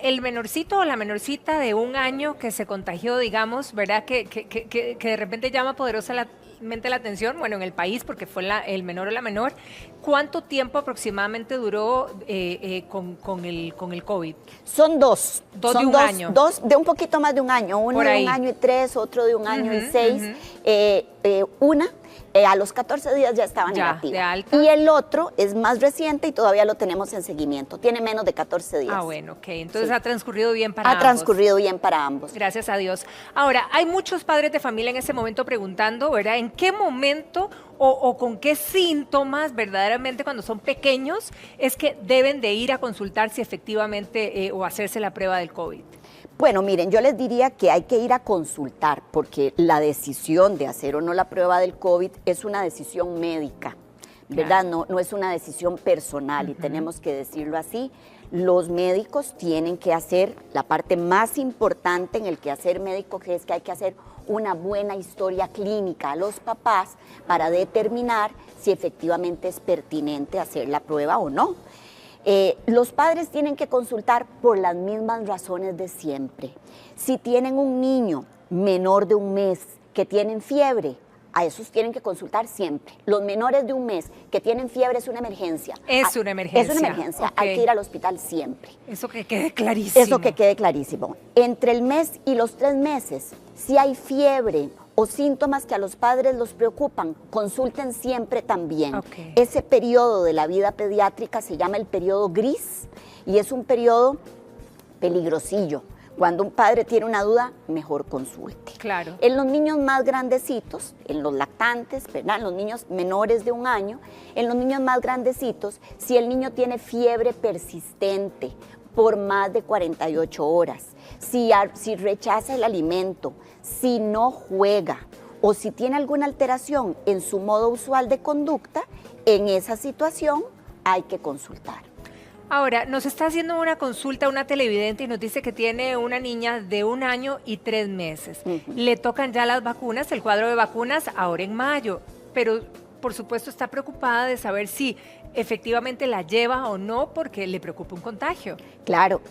el menorcito o la menorcita de 1 año que se contagió, digamos, ¿verdad? Que de repente llama poderosamente la atención, bueno, en el país, porque fue el menor o la menor, ¿cuánto tiempo aproximadamente duró con el COVID? Son dos. Dos son de un año. Dos de un poquito más de 1 año. Uno Por de ahí. 1 año y 3, otro de 1 año y 6. Una a los 14 días ya estaba negativa. de alta. Y el otro es más reciente y todavía lo tenemos en seguimiento. Tiene menos de 14 días. Ah, bueno, ok. Entonces Sí. ha transcurrido bien para ambos. Ha transcurrido bien para ambos. Gracias a Dios. Ahora, hay muchos padres de familia en ese momento preguntando, ¿verdad? ¿En qué momento o con qué síntomas verdaderamente cuando son pequeños es que deben de ir a consultar si efectivamente o hacerse la prueba del COVID? Bueno, miren, yo les diría que hay que ir a consultar porque la decisión de hacer o no la prueba del COVID es una decisión médica, ¿verdad? No es una decisión personal y tenemos que decirlo así. Los médicos tienen que hacer la parte más importante en el quehacer médico, que es que hay que hacer una buena historia clínica a los papás para determinar si efectivamente es pertinente hacer la prueba o no. Los padres tienen que consultar por las mismas razones de siempre. Si tienen un niño menor de 1 mes que tienen fiebre, a esos tienen que consultar siempre. Los menores de 1 mes que tienen fiebre es una emergencia. Es una emergencia. Es una emergencia, Okay. hay que ir al hospital siempre. Eso que quede clarísimo. Eso que quede clarísimo. Entre el mes y los 3 meses, si hay fiebre o síntomas que a los padres los preocupan, consulten siempre también. Okay. Ese periodo de la vida pediátrica se llama el periodo gris y es un periodo peligrosillo. Cuando un padre tiene una duda, mejor consulte. Claro. En los niños más grandecitos, en los lactantes, ¿verdad? En los niños menores de 1 año, en los niños más grandecitos, si el niño tiene fiebre persistente por más de 48 horas, si rechaza el alimento, si no juega o si tiene alguna alteración en su modo usual de conducta, en esa situación hay que consultar. Ahora, nos está haciendo una consulta una televidente y nos dice que tiene una niña de 1 año y 3 meses. Le tocan ya las vacunas, el cuadro de vacunas ahora en mayo, pero por supuesto está preocupada de saber si efectivamente la lleva o no porque le preocupa un contagio. Claro.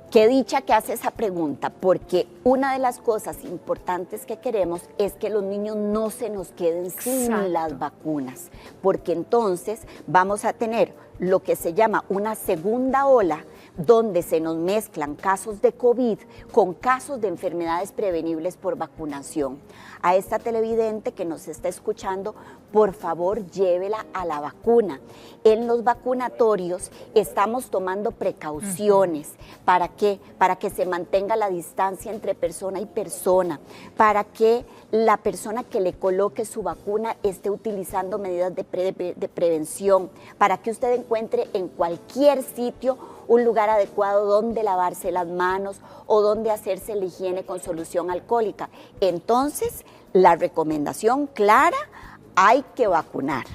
Qué dicha que hace esa pregunta, porque una de las cosas importantes que queremos es que los niños no se nos queden sin las vacunas, porque entonces vamos a tener lo que se llama una segunda ola, donde se nos mezclan casos de COVID con casos de enfermedades prevenibles por vacunación. A esta televidente que nos está escuchando, por favor, llévela a la vacuna. En los vacunatorios estamos tomando precauciones. ¿Para qué? Para que se mantenga la distancia entre persona y persona, para que la persona que le coloque su vacuna esté utilizando medidas de prevención, para que usted encuentre en cualquier sitio un lugar adecuado donde lavarse las manos o donde hacerse la higiene con solución alcohólica. Entonces, la recomendación clara, hay que vacunar.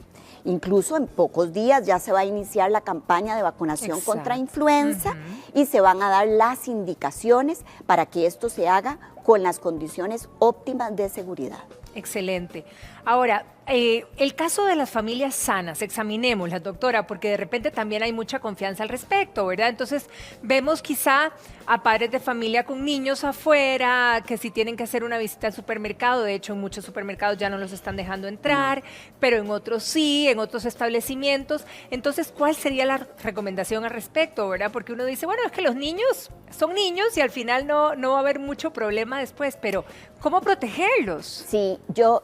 Incluso en pocos días ya se va a iniciar la campaña de vacunación contra influenza y se van a dar las indicaciones para que esto se haga con las condiciones óptimas de seguridad. Excelente. Ahora, el caso de las familias sanas, examinémoslas, doctora, porque de repente también hay mucha confianza al respecto, ¿verdad? Entonces, vemos quizá a padres de familia con niños afuera, que si tienen que hacer una visita al supermercado, de hecho en muchos supermercados ya no los están dejando entrar, pero en otros sí, en otros establecimientos. Entonces, ¿cuál sería la recomendación al respecto, verdad? Porque uno dice, bueno, es que los niños son niños y al final no va a haber mucho problema después, pero ¿cómo protegerlos? Sí, yo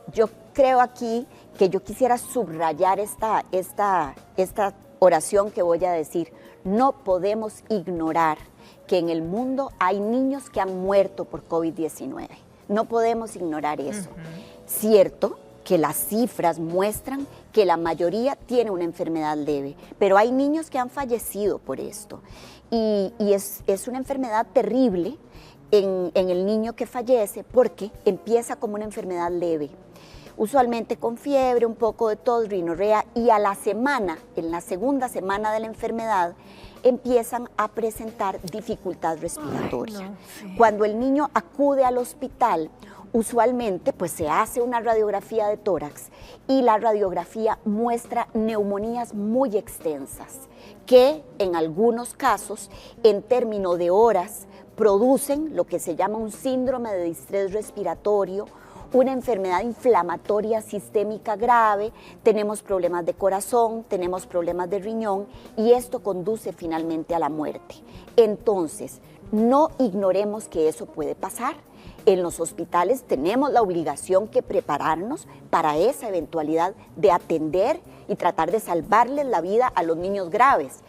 creo aquí que yo quisiera subrayar esta oración que voy a decir. No podemos ignorar que en el mundo hay niños que han muerto por COVID-19. No podemos ignorar eso. Cierto que las cifras muestran que la mayoría tiene una enfermedad leve, pero hay niños que han fallecido por esto. Y es una enfermedad terrible en el niño que fallece porque empieza como una enfermedad leve. Usualmente con fiebre, un poco de tos, rinorrea, y a la semana, en la segunda semana de la enfermedad, empiezan a presentar dificultad respiratoria. Ay, no, sí. Cuando el niño acude al hospital, usualmente pues se hace una radiografía de tórax y la radiografía muestra neumonías muy extensas que en algunos casos en términos de horas producen lo que se llama un síndrome de distrés respiratorio, una enfermedad inflamatoria sistémica grave, tenemos problemas de corazón, tenemos problemas de riñón y esto conduce finalmente a la muerte. Entonces, no ignoremos que eso puede pasar. En los hospitales tenemos la obligación que prepararnos para esa eventualidad de atender y tratar de salvarles la vida a los niños graves.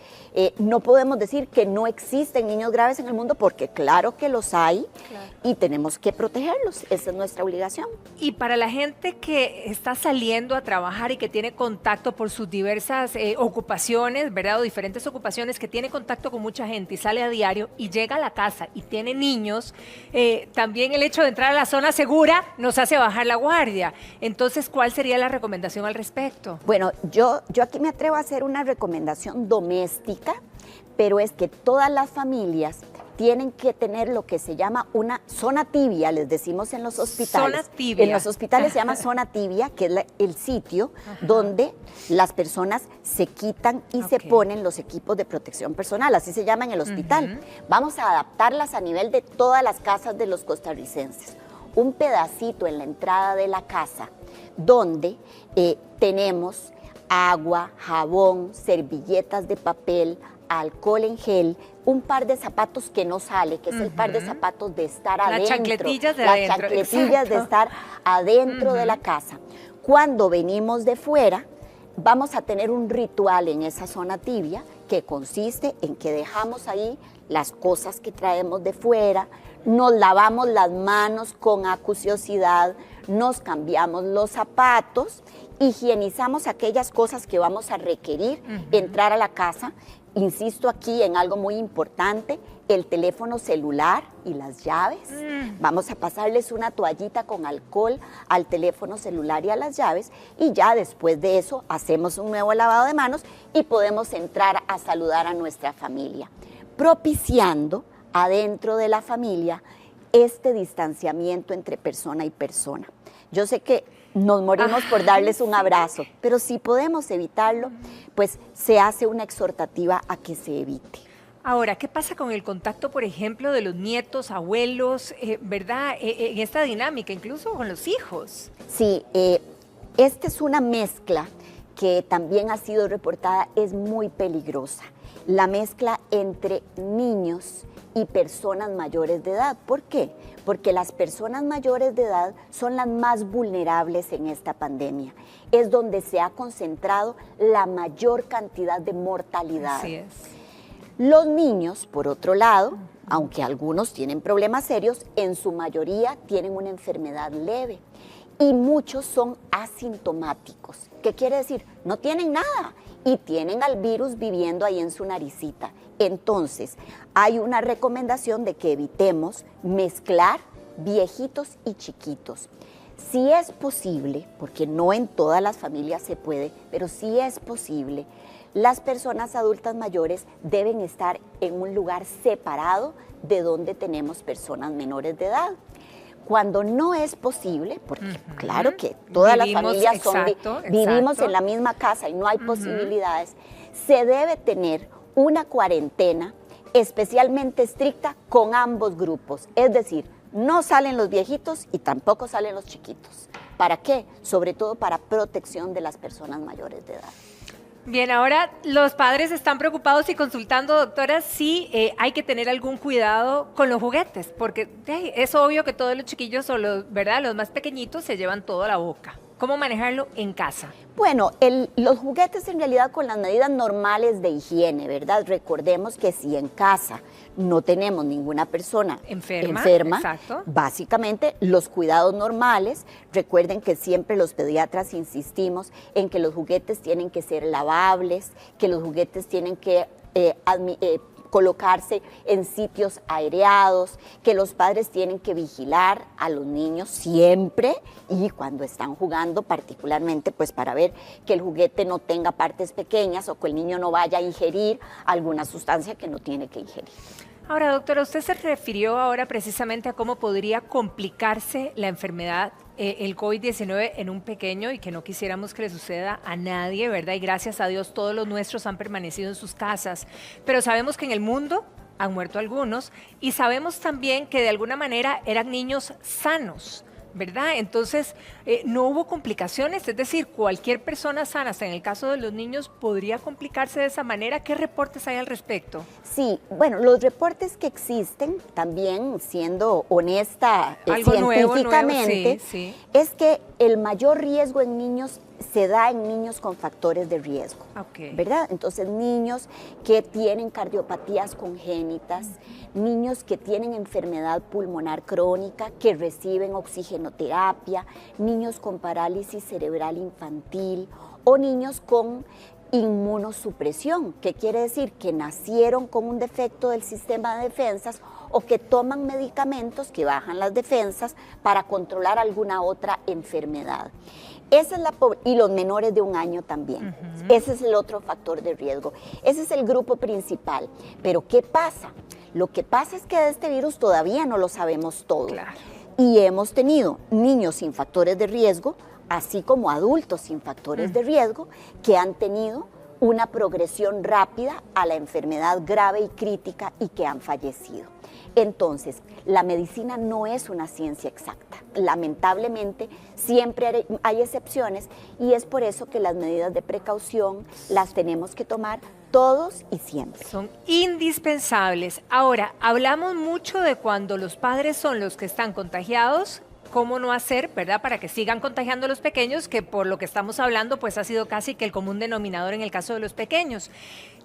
No podemos decir que no existen niños graves en el mundo porque claro que los hay, claro, y tenemos que protegerlos, esa es nuestra obligación. Y para la gente que está saliendo a trabajar y que tiene contacto por sus diversas ocupaciones, ¿verdad? O diferentes ocupaciones, que tiene contacto con mucha gente y sale a diario y llega a la casa y tiene niños, también el hecho de entrar a la zona segura nos hace bajar la guardia. Entonces, ¿cuál sería la recomendación al respecto? Bueno, yo aquí me atrevo a hacer una recomendación doméstica, pero es que todas las familias tienen que tener lo que se llama una zona tibia, les decimos en los hospitales. Zona tibia. En los hospitales se llama zona tibia, que es el sitio donde las personas se quitan y se ponen los equipos de protección personal, así se llama en el hospital. Vamos a adaptarlas a nivel de todas las casas de los costarricenses. Un pedacito en la entrada de la casa donde tenemos agua, jabón, servilletas de papel, alcohol en gel, un par de zapatos que no sale, que es el par de zapatos de estar adentro. Las chancletillas de las adentro. chancletillas de estar adentro de la casa. Cuando venimos de fuera, vamos a tener un ritual en esa zona tibia que consiste en que dejamos ahí las cosas que traemos de fuera, nos lavamos las manos con acuciosidad, nos cambiamos los zapatos, higienizamos aquellas cosas que vamos a requerir entrar a la casa. Insisto aquí en algo muy importante, el teléfono celular y las llaves. Vamos a pasarles una toallita con alcohol al teléfono celular y a las llaves y ya después de eso hacemos un nuevo lavado de manos y podemos entrar a saludar a nuestra familia, propiciando adentro de la familia este distanciamiento entre persona y persona. Yo sé que nos morimos por darles un abrazo, pero si podemos evitarlo, pues se hace una exhortativa a que se evite. Ahora, ¿qué pasa con el contacto, por ejemplo, de los nietos, abuelos, verdad, en esta dinámica, incluso con los hijos? Sí, esta es una mezcla que también ha sido reportada, es muy peligrosa. La mezcla entre niños y personas mayores de edad. ¿Por qué? Porque las personas mayores de edad son las más vulnerables en esta pandemia. Es donde se ha concentrado la mayor cantidad de mortalidad. Así es. Los niños, por otro lado, aunque algunos tienen problemas serios, en su mayoría tienen una enfermedad leve y muchos son asintomáticos. ¿Qué quiere decir? No tienen nada y tienen al virus viviendo ahí en su naricita. Entonces, hay una recomendación de que evitemos mezclar viejitos y chiquitos. Si es posible, porque no en todas las familias se puede, pero si es posible, las personas adultas mayores deben estar en un lugar separado de donde tenemos personas menores de edad. Cuando no es posible, porque claro que todas las familias vivimos en la misma casa y no hay posibilidades, se debe tener una cuarentena especialmente estricta con ambos grupos. Es decir, no salen los viejitos y tampoco salen los chiquitos. ¿Para qué? Sobre todo para protección de las personas mayores de edad. Bien, ahora los padres están preocupados y consultando, doctora, si hay que tener algún cuidado con los juguetes, porque es obvio que todos los chiquillos o los más pequeñitos se llevan todo a la boca. ¿Cómo manejarlo en casa? Bueno, los juguetes en realidad con las medidas normales de higiene, ¿verdad? Recordemos que si en casa no tenemos ninguna persona enferma, básicamente los cuidados normales, recuerden que siempre los pediatras insistimos en que los juguetes tienen que ser lavables, que los juguetes tienen que colocarse en sitios aireados, que los padres tienen que vigilar a los niños siempre y cuando están jugando particularmente pues para ver que el juguete no tenga partes pequeñas o que el niño no vaya a ingerir alguna sustancia que no tiene que ingerir. Ahora, doctora, usted se refirió ahora precisamente a cómo podría complicarse la enfermedad, el COVID-19 en un pequeño y que no quisiéramos que le suceda a nadie, ¿verdad? Y gracias a Dios todos los nuestros han permanecido en sus casas, pero sabemos que en el mundo han muerto algunos y sabemos también que de alguna manera eran niños sanos, ¿verdad? Entonces, no hubo complicaciones, es decir, cualquier persona sana, hasta en el caso de los niños, podría complicarse de esa manera. ¿Qué reportes hay al respecto? Sí, bueno, los reportes que existen, también siendo honesta Algo científicamente, nuevo, sí. es que el mayor riesgo en niños se da en niños con factores de riesgo, ¿verdad? Entonces, niños que tienen cardiopatías congénitas, niños que tienen enfermedad pulmonar crónica, que reciben oxigenoterapia, niños con parálisis cerebral infantil o niños con inmunosupresión, que quiere decir que nacieron con un defecto del sistema de defensas o que toman medicamentos que bajan las defensas para controlar alguna otra enfermedad. Esa es y los menores de 1 año también. Ese es el otro factor de riesgo. Ese es el grupo principal. Pero ¿qué pasa? Lo que pasa es que de este virus todavía no lo sabemos todo. Claro. Y hemos tenido niños sin factores de riesgo, así como adultos sin factores de riesgo, que han tenido una progresión rápida a la enfermedad grave y crítica y que han fallecido. Entonces, la medicina no es una ciencia exacta. Lamentablemente, siempre hay excepciones y es por eso que las medidas de precaución las tenemos que tomar todos y siempre. Son indispensables. Ahora, hablamos mucho de cuando los padres son los que están contagiados, cómo no hacer, ¿verdad?, para que sigan contagiando a los pequeños, que por lo que estamos hablando, pues ha sido casi que el común denominador en el caso de los pequeños.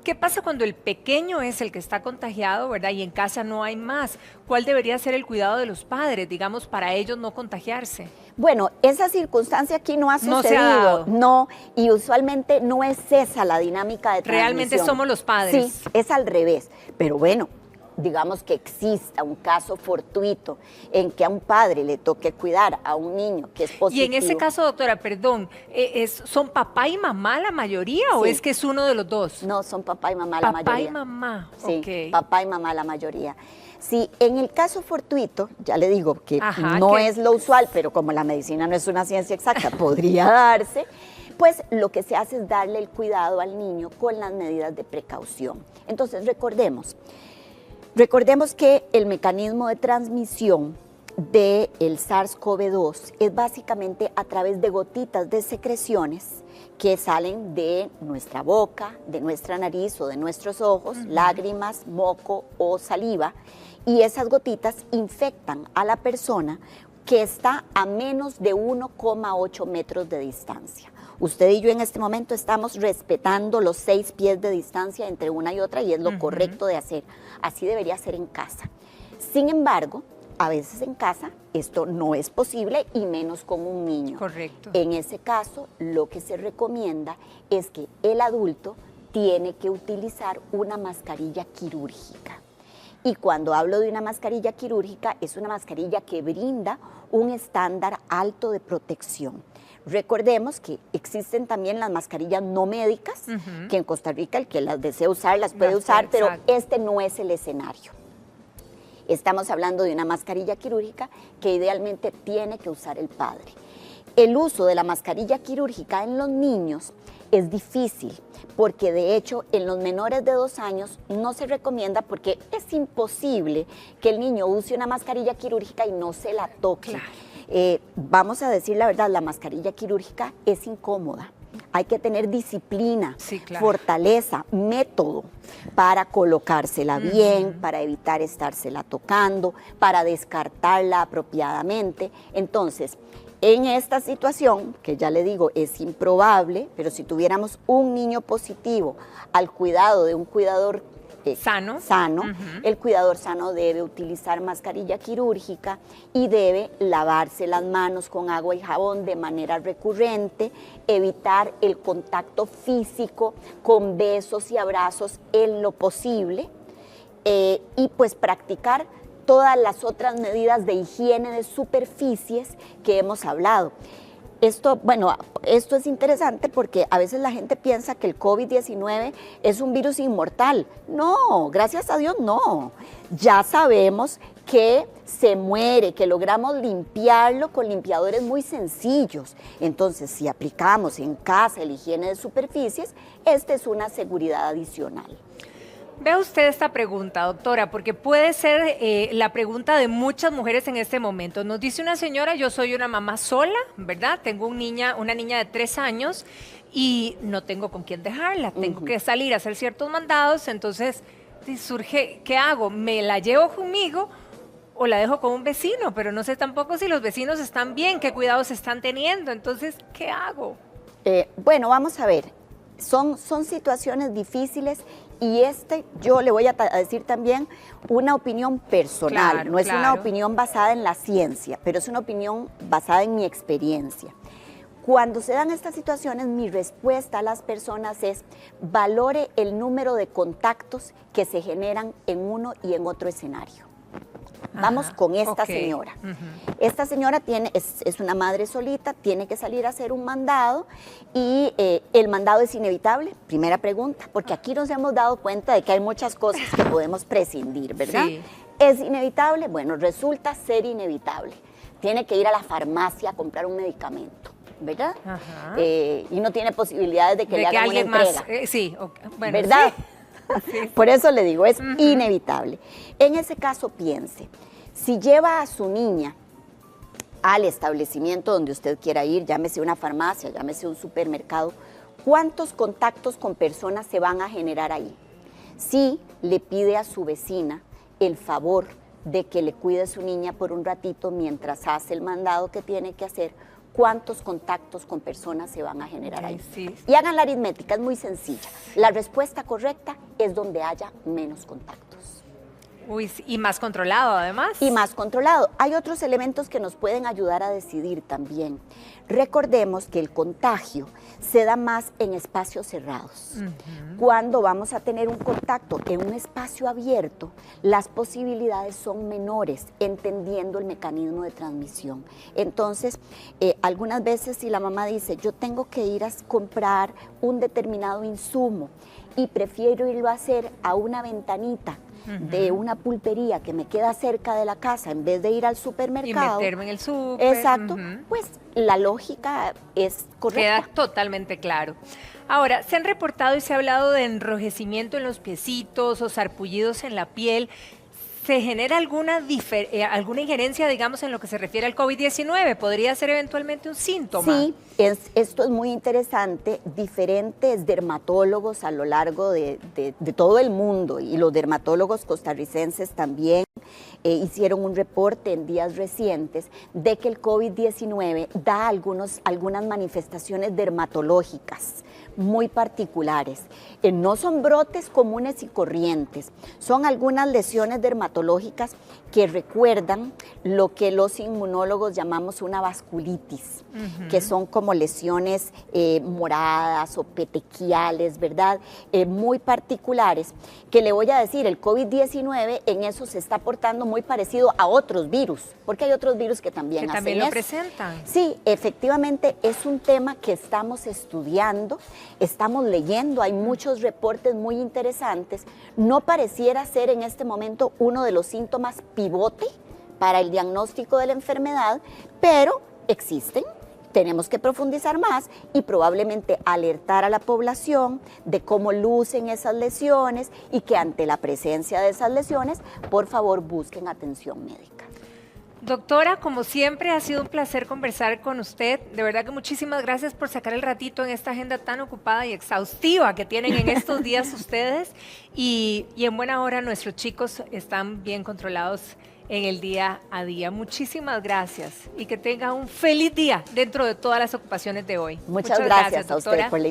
¿Qué pasa cuando el pequeño es el que está contagiado, ¿verdad?, y en casa no hay más? ¿Cuál debería ser el cuidado de los padres, digamos, para ellos no contagiarse? Bueno, esa circunstancia aquí no ha sucedido. No se ha dado. No, y usualmente no es esa la dinámica de transmisión. Realmente somos los padres. Sí, es al revés. Pero bueno, digamos que exista un caso fortuito en que a un padre le toque cuidar a un niño que es positivo. Y en ese caso, doctora, perdón, ¿son papá y mamá la mayoría o es que es uno de los dos? No, son papá y mamá la mayoría. Papá y mamá, sí, ok. Papá y mamá la mayoría. Sí, en el caso fortuito, ya le digo que no es lo usual, pero como la medicina no es una ciencia exacta, podría darse, pues lo que se hace es darle el cuidado al niño con las medidas de precaución. Entonces, recordemos que el mecanismo de transmisión del SARS-CoV-2 es básicamente a través de gotitas de secreciones que salen de nuestra boca, de nuestra nariz o de nuestros ojos, lágrimas, moco o saliva, y esas gotitas infectan a la persona que está a menos de 1,8 metros de distancia. Usted y yo en este momento estamos respetando los 6 pies de distancia entre una y otra y es lo correcto de hacer. Así debería ser en casa. Sin embargo, a veces en casa esto no es posible y menos con un niño. Correcto. En ese caso, lo que se recomienda es que el adulto tiene que utilizar una mascarilla quirúrgica. Y cuando hablo de una mascarilla quirúrgica, es una mascarilla que brinda un estándar alto de protección. Recordemos que existen también las mascarillas no médicas, que en Costa Rica el que las desee usar las puede usar, pero este no es el escenario. Estamos hablando de una mascarilla quirúrgica que idealmente tiene que usar el padre. El uso de la mascarilla quirúrgica en los niños es difícil, porque de hecho en los menores de 2 años no se recomienda porque es imposible que el niño use una mascarilla quirúrgica y no se la toque. Claro. Vamos a decir la verdad, la mascarilla quirúrgica es incómoda. Hay que tener disciplina, fortaleza, método para colocársela bien, para evitar estársela tocando, para descartarla apropiadamente. Entonces, en esta situación, que ya le digo, es improbable, pero si tuviéramos un niño positivo al cuidado de un cuidador sano, el cuidador sano debe utilizar mascarilla quirúrgica y debe lavarse las manos con agua y jabón de manera recurrente, evitar el contacto físico con besos y abrazos en lo posible y pues practicar todas las otras medidas de higiene de superficies que hemos hablado. Bueno, esto es interesante porque a veces la gente piensa que el COVID-19 es un virus inmortal. No, gracias a Dios no. Ya sabemos que se muere, que logramos limpiarlo con limpiadores muy sencillos. Entonces, si aplicamos en casa la higiene de superficies, esta es una seguridad adicional. Vea usted esta pregunta, doctora, porque puede ser la pregunta de muchas mujeres en este momento. Nos dice una señora, yo soy una mamá sola, ¿verdad? Tengo una niña de 3 años y no tengo con quién dejarla. Tengo que salir a hacer ciertos mandados, entonces surge, ¿qué hago? ¿Me la llevo conmigo o la dejo con un vecino? Pero no sé tampoco si los vecinos están bien, qué cuidados están teniendo. Entonces, ¿qué hago? Bueno, vamos a ver. Son situaciones difíciles y yo le voy a decir también una opinión personal, Claro, no es claro. una opinión basada en la ciencia, pero es una opinión basada en mi experiencia. Cuando se dan estas situaciones, mi respuesta a las personas es valore el número de contactos que se generan en uno y en otro escenario. Vamos con esta señora. Esta señora es una madre solita, tiene que salir a hacer un mandado y el mandado es inevitable, primera pregunta, porque aquí nos hemos dado cuenta de que hay muchas cosas que podemos prescindir, ¿verdad? Sí. ¿Es inevitable? Bueno, resulta ser inevitable. Tiene que ir a la farmacia a comprar un medicamento, ¿verdad? Ajá. Y no tiene posibilidades de que le hagan una alguien entrega. más, sí, bueno, ¿verdad? sí. Sí. Por eso le digo, es inevitable. En ese caso, piense, si lleva a su niña al establecimiento donde usted quiera ir, llámese una farmacia, llámese un supermercado, ¿cuántos contactos con personas se van a generar ahí? Si le pide a su vecina el favor de que le cuide a su niña por un ratito mientras hace el mandado que tiene que hacer, ¿cuántos contactos con personas se van a generar ahí? Sí. Y hagan la aritmética, es muy sencilla. La respuesta correcta es donde haya menos contactos. Uy, sí, y más controlado además. Y más controlado. Hay otros elementos que nos pueden ayudar a decidir también. Recordemos que el contagio se da más en espacios cerrados. Cuando vamos a tener un contacto en un espacio abierto, las posibilidades son menores, entendiendo el mecanismo de transmisión. Entonces, algunas veces si la mamá dice, yo tengo que ir a comprar un determinado insumo y prefiero irlo a hacer a una ventanita de una pulpería que me queda cerca de la casa en vez de ir al supermercado. Y meterme en el súper. Exacto, pues la lógica es correcta. Queda totalmente claro. Ahora, se han reportado y se ha hablado de enrojecimiento en los piecitos o sarpullidos en la piel. ¿Se genera alguna injerencia, digamos, en lo que se refiere al COVID-19? ¿Podría ser eventualmente un síntoma? Sí, esto es muy interesante. Diferentes dermatólogos a lo largo de todo el mundo y los dermatólogos costarricenses también hicieron un reporte en días recientes de que el COVID-19 da algunas manifestaciones dermatológicas muy particulares. No son brotes comunes y corrientes, son algunas lesiones dermatológicas que recuerdan lo que los inmunólogos llamamos una vasculitis, que son como lesiones moradas o petequiales, ¿verdad? Muy particulares, que le voy a decir, el COVID-19 en eso se está portando muy parecido a otros virus, porque hay otros virus que también hacen lo eso. presentan. Sí, efectivamente es un tema que estamos estudiando, estamos leyendo, hay muchos reportes muy interesantes. No pareciera ser en este momento uno de los síntomas pivote para el diagnóstico de la enfermedad, pero existen. Tenemos que profundizar más y probablemente alertar a la población de cómo lucen esas lesiones y que ante la presencia de esas lesiones, por favor, busquen atención médica. Doctora, como siempre, ha sido un placer conversar con usted. De verdad que muchísimas gracias por sacar el ratito en esta agenda tan ocupada y exhaustiva que tienen en estos días ustedes. Y en buena hora nuestros chicos están bien controlados en el día a día. Muchísimas gracias y que tenga un feliz día dentro de todas las ocupaciones de hoy. Muchas gracias a doctora. usted por la